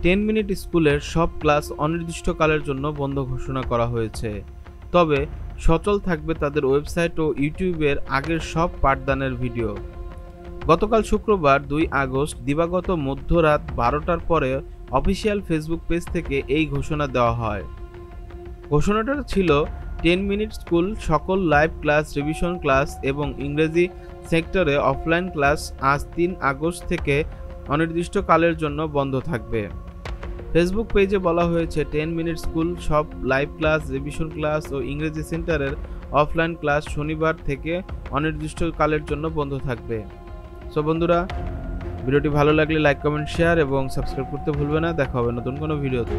10 minute স্কুলের সব class অনির্দিষ্টকালের জন্য বন্ধ ঘোষণা করা হয়েছে, তবে সচল থাকবে তাদের ওয়েবসাইট ও ইউটিউবের আগের সব পাঠদানের ভিডিও। গতকাল শুক্রবার 2 আগস্ট দিবাগত মধ্যরাত 12টার পরে অফিসিয়াল ফেসবুক পেজ থেকে এই ঘোষণা দেওয়া হয়। ঘোষণাটা ছিল 10 মিনিট স্কুল সকল লাইভ ক্লাস, রিভিশন ক্লাস এবং ইংরেজি সেক্টরে অফলাইন ক্লাস আজ 3 আগস্ট থেকে অনির্দিষ্টকালের জন্য বন্ধ থাকবে। ফেসবুক পেজে বলা হয়েছে 10 মিনিট স্কুল সব লাইভ ক্লাস, রিভিশন ক্লাস ও ইংরেজি সেন্টারের অফলাইন ক্লাস শনিবার থেকে অনির্দিষ্টকালের জন্য বন্ধ থাকবে। সো বন্ধুরা, ভিডিওটি ভালো লাগলে লাইক, কমেন্ট, শেয়ার এবং সাবস্ক্রাইব করতে ভুলবে না। দেখা হবে নতুন কোনো ভিডিওতে।